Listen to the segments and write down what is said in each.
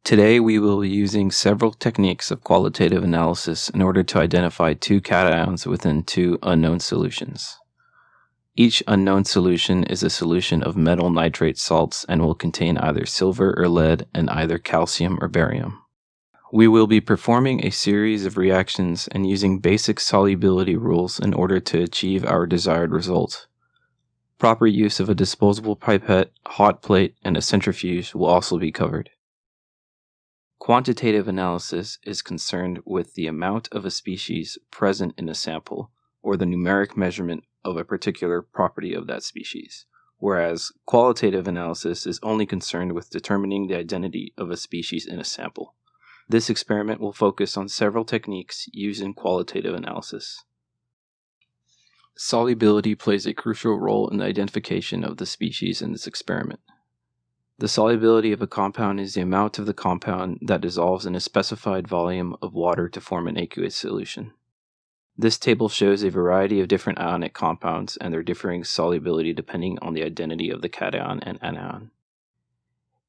Today we will be using several techniques of qualitative analysis in order to identify two cations within two unknown solutions. Each unknown solution is a solution of metal nitrate salts and will contain either silver or lead and either calcium or barium. We will be performing a series of reactions and using basic solubility rules in order to achieve our desired result. Proper use of a disposable pipette, hot plate, and a centrifuge will also be covered. Quantitative analysis is concerned with the amount of a species present in a sample, or the numeric measurement of a particular property of that species, whereas qualitative analysis is only concerned with determining the identity of a species in a sample. This experiment will focus on several techniques used in qualitative analysis. Solubility plays a crucial role in the identification of the species in this experiment. The solubility of a compound is the amount of the compound that dissolves in a specified volume of water to form an aqueous solution. This table shows a variety of different ionic compounds and their differing solubility depending on the identity of the cation and anion.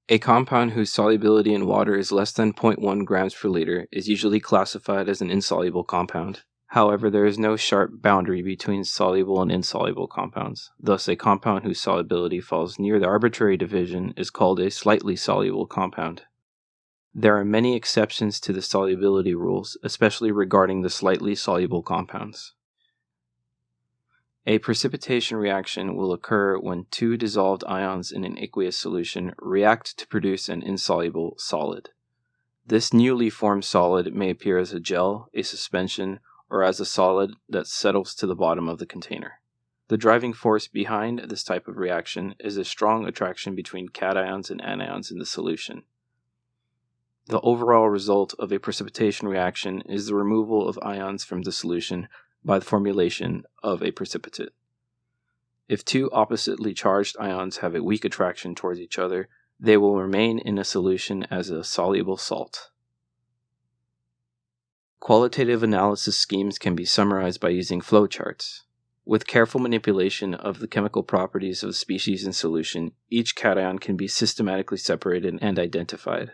A compound whose solubility in water is less than 0.1 grams per liter is usually classified as an insoluble compound. However, there is no sharp boundary between soluble and insoluble compounds. Thus, a compound whose solubility falls near the arbitrary division is called a slightly soluble compound. There are many exceptions to the solubility rules, especially regarding the slightly soluble compounds. A precipitation reaction will occur when two dissolved ions in an aqueous solution react to produce an insoluble solid. This newly formed solid may appear as a gel, a suspension, or as a solid that settles to the bottom of the container. The driving force behind this type of reaction is a strong attraction between cations and anions in the solution. The overall result of a precipitation reaction is the removal of ions from the solution by the formulation of a precipitate. If two oppositely charged ions have a weak attraction towards each other, they will remain in a solution as a soluble salt. Qualitative analysis schemes can be summarized by using flowcharts. With careful manipulation of the chemical properties of the species in solution, each cation can be systematically separated and identified.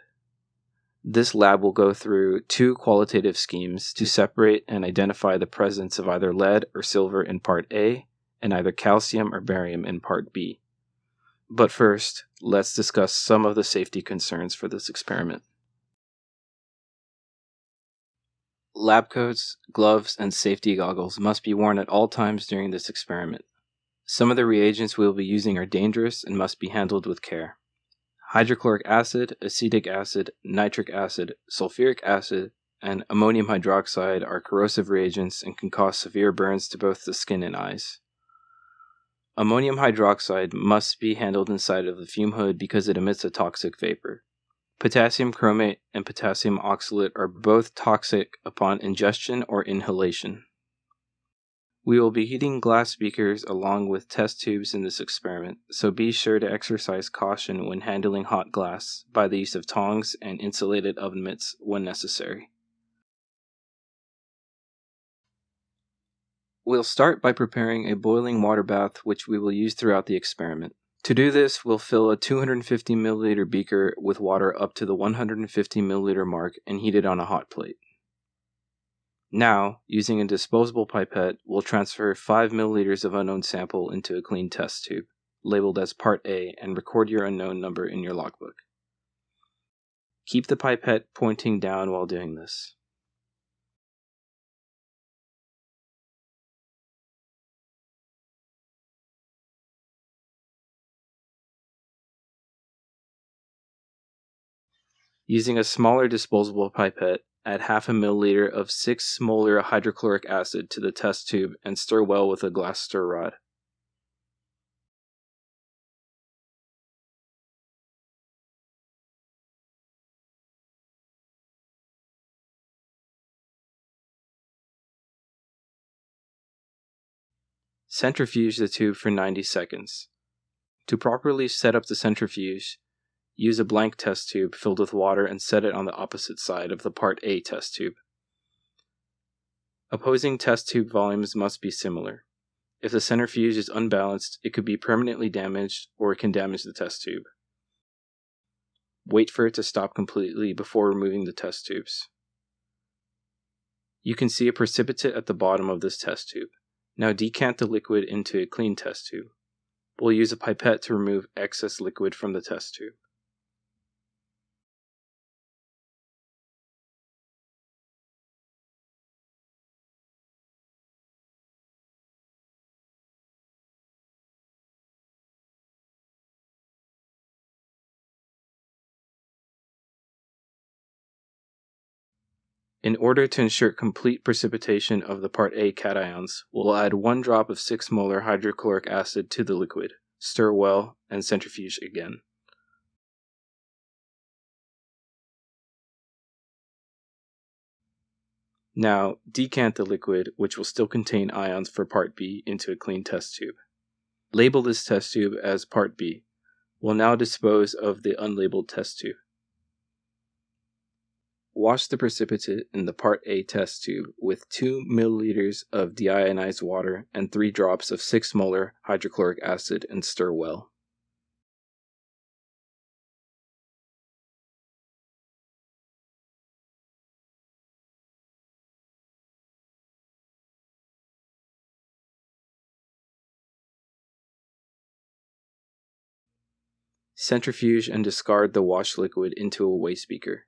This lab will go through two qualitative schemes to separate and identify the presence of either lead or silver in part A and either calcium or barium in part B. But first, let's discuss some of the safety concerns for this experiment. Lab coats, gloves, and safety goggles must be worn at all times during this experiment. Some of the reagents we will be using are dangerous and must be handled with care. Hydrochloric acid, acetic acid, nitric acid, sulfuric acid, and ammonium hydroxide are corrosive reagents and can cause severe burns to both the skin and eyes. Ammonium hydroxide must be handled inside of the fume hood because it emits a toxic vapor. Potassium chromate and potassium oxalate are both toxic upon ingestion or inhalation. We will be heating glass beakers along with test tubes in this experiment, so be sure to exercise caution when handling hot glass by the use of tongs and insulated oven mitts when necessary. We'll start by preparing a boiling water bath which we will use throughout the experiment. To do this, we'll fill a 250 milliliter beaker with water up to the 150 milliliter mark and heat it on a hot plate. Now, using a disposable pipette, we'll transfer 5 milliliters of unknown sample into a clean test tube, labeled as Part A, and record your unknown number in your logbook. Keep the pipette pointing down while doing this. Using a smaller disposable pipette, add half a milliliter of 6 molar hydrochloric acid to the test tube and stir well with a glass stir rod. Centrifuge the tube for 90 seconds. To properly set up the centrifuge, use a blank test tube filled with water and set it on the opposite side of the Part A test tube. Opposing test tube volumes must be similar. If the centrifuge is unbalanced, it could be permanently damaged or it can damage the test tube. Wait for it to stop completely before removing the test tubes. You can see a precipitate at the bottom of this test tube. Now decant the liquid into a clean test tube. We'll use a pipette to remove excess liquid from the test tube. In order to ensure complete precipitation of the part A cations, we'll add 1 drop of 6 molar hydrochloric acid to the liquid, stir well, and centrifuge again. Now, decant the liquid, which will still contain ions for part B, into a clean test tube. Label this test tube as part B. We'll now dispose of the unlabeled test tube. Wash the precipitate in the part A test tube with 2 milliliters of deionized water and 3 drops of 6 molar hydrochloric acid and stir well. Centrifuge and discard the washed liquid into a waste beaker.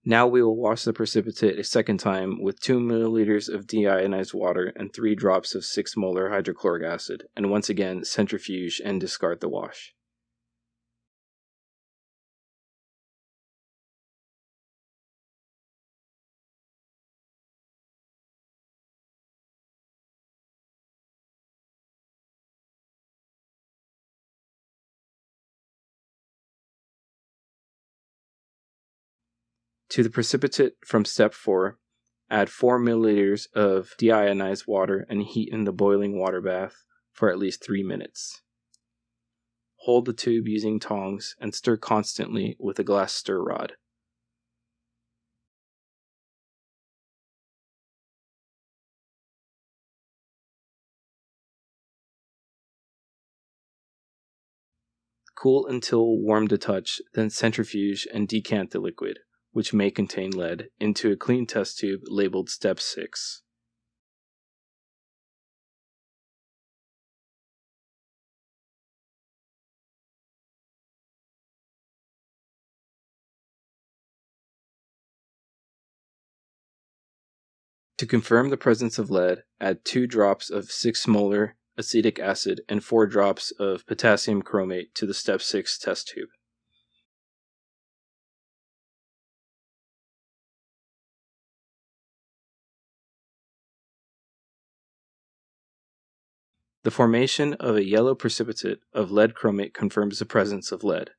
Now we will wash the precipitate a second time with 2 milliliters of deionized water and 3 drops of 6 molar hydrochloric acid, and once again centrifuge and discard the wash. To the precipitate from step 4, add 4 milliliters of deionized water and heat in the boiling water bath for at least 3 minutes. Hold the tube using tongs and stir constantly with a glass stir rod. Cool until warm to touch, then centrifuge and decant the liquid, which may contain lead, into a clean test tube labeled Step 6. To confirm the presence of lead, add 2 drops of 6 molar acetic acid and 4 drops of potassium chromate to the Step 6 test tube. The formation of a yellow precipitate of lead chromate confirms the presence of lead.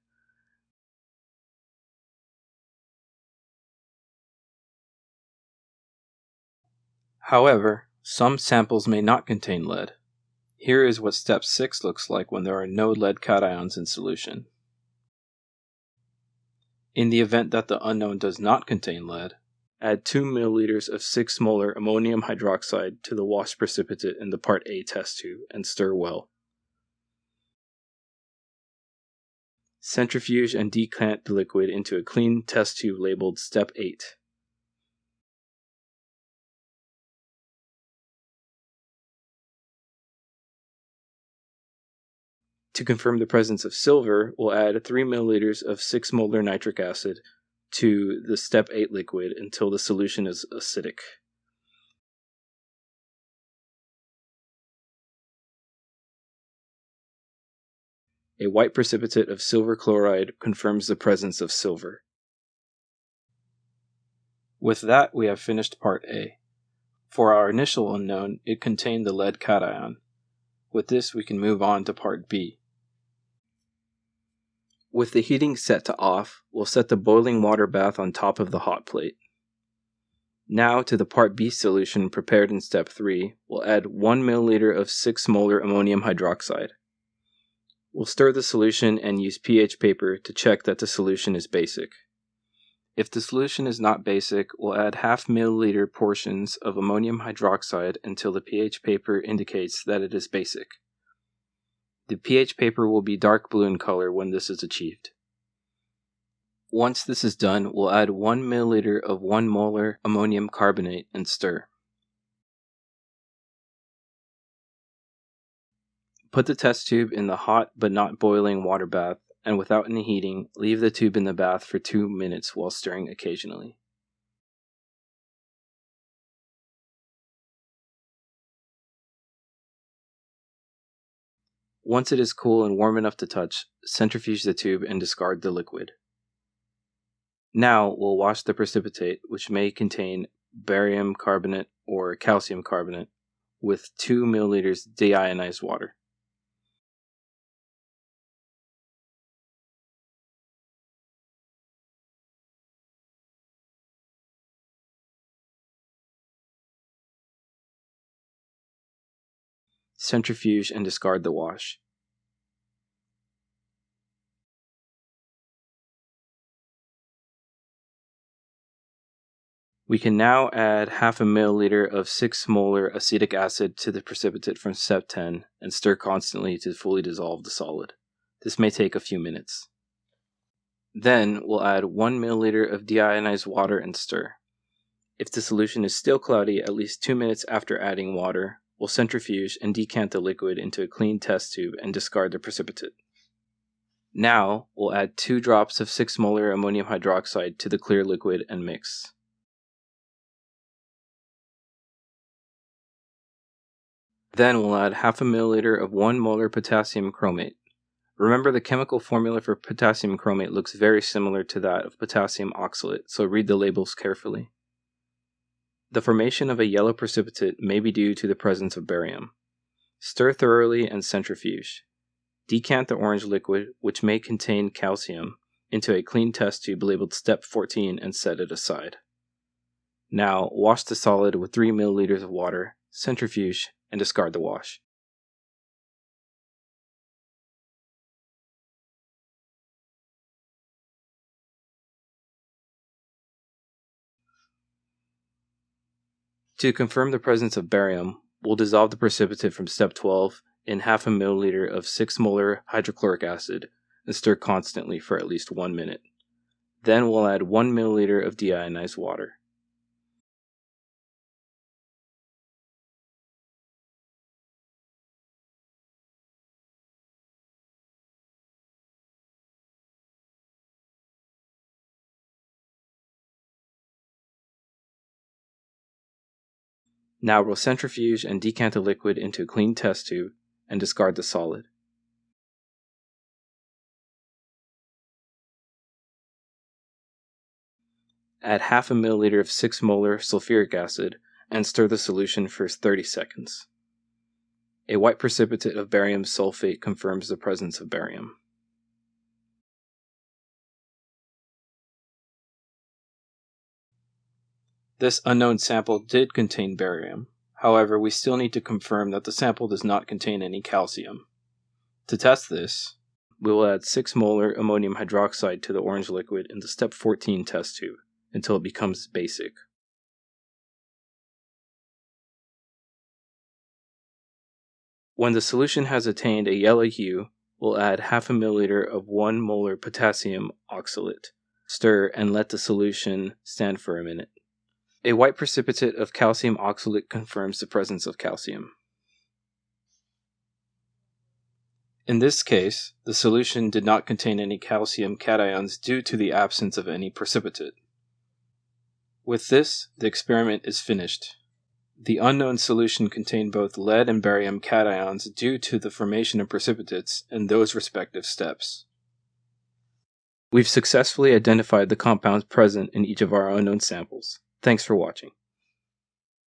However, some samples may not contain lead. Here is what step 6 looks like when there are no lead cations in solution. In the event that the unknown does not contain lead, add 2 milliliters of 6 molar ammonium hydroxide to the washed precipitate in the part A test tube and stir well. Centrifuge and decant the liquid into a clean test tube labeled Step 8. To confirm the presence of silver, we'll add 3 milliliters of 6 molar nitric acid to the Step 8 liquid until the solution is acidic. A white precipitate of silver chloride confirms the presence of silver. With that, we have finished part A. For our initial unknown, it contained the lead cation. With this, we can move on to part B. With the heating set to off, we'll set the boiling water bath on top of the hot plate. Now to the part B solution prepared in step 3, we'll add 1 milliliter of 6 molar ammonium hydroxide. We'll stir the solution and use pH paper to check that the solution is basic. If the solution is not basic, we'll add half milliliter portions of ammonium hydroxide until the pH paper indicates that it is basic. The pH paper will be dark blue in color when this is achieved. Once this is done, we'll add 1 milliliter of 1 molar ammonium carbonate and stir. Put the test tube in the hot but not boiling water bath, and without any heating, leave the tube in the bath for 2 minutes while stirring occasionally. Once it is cool and warm enough to touch, centrifuge the tube and discard the liquid. Now we'll wash the precipitate, which may contain barium carbonate or calcium carbonate, with 2 milliliters deionized water. Centrifuge and discard the wash. We can now add half a milliliter of 6 molar acetic acid to the precipitate from step 10 and stir constantly to fully dissolve the solid. This may take a few minutes. Then we'll add 1 milliliter of deionized water and stir. If the solution is still cloudy at least 2 minutes after adding water, we'll centrifuge and decant the liquid into a clean test tube and discard the precipitate. Now we'll add 2 drops of 6 molar ammonium hydroxide to the clear liquid and mix. Then we'll add half a milliliter of 1 molar potassium chromate. Remember, the chemical formula for potassium chromate looks very similar to that of potassium oxalate, so read the labels carefully. The formation of a yellow precipitate may be due to the presence of barium. Stir thoroughly and centrifuge. Decant the orange liquid, which may contain calcium, into a clean test tube labeled Step 14 and set it aside. Now, wash the solid with 3 milliliters of water, centrifuge, and discard the wash. To confirm the presence of barium, we'll dissolve the precipitate from step 12 in half a milliliter of 6 molar hydrochloric acid and stir constantly for at least 1 minute. Then we'll add 1 milliliter of deionized water. Now we'll centrifuge and decant the liquid into a clean test tube and discard the solid. Add half a milliliter of 6 molar sulfuric acid and stir the solution for 30 seconds. A white precipitate of barium sulfate confirms the presence of barium. This unknown sample did contain barium. However, we still need to confirm that the sample does not contain any calcium. To test this, we will add 6 molar ammonium hydroxide to the orange liquid in the step 14 test tube until it becomes basic. When the solution has attained a yellow hue, we'll add half a milliliter of 1 molar potassium oxalate. Stir and let the solution stand for a minute. A white precipitate of calcium oxalate confirms the presence of calcium. In this case, the solution did not contain any calcium cations due to the absence of any precipitate. With this, the experiment is finished. The unknown solution contained both lead and barium cations due to the formation of precipitates in those respective steps. We've successfully identified the compounds present in each of our unknown samples. Thanks for watching.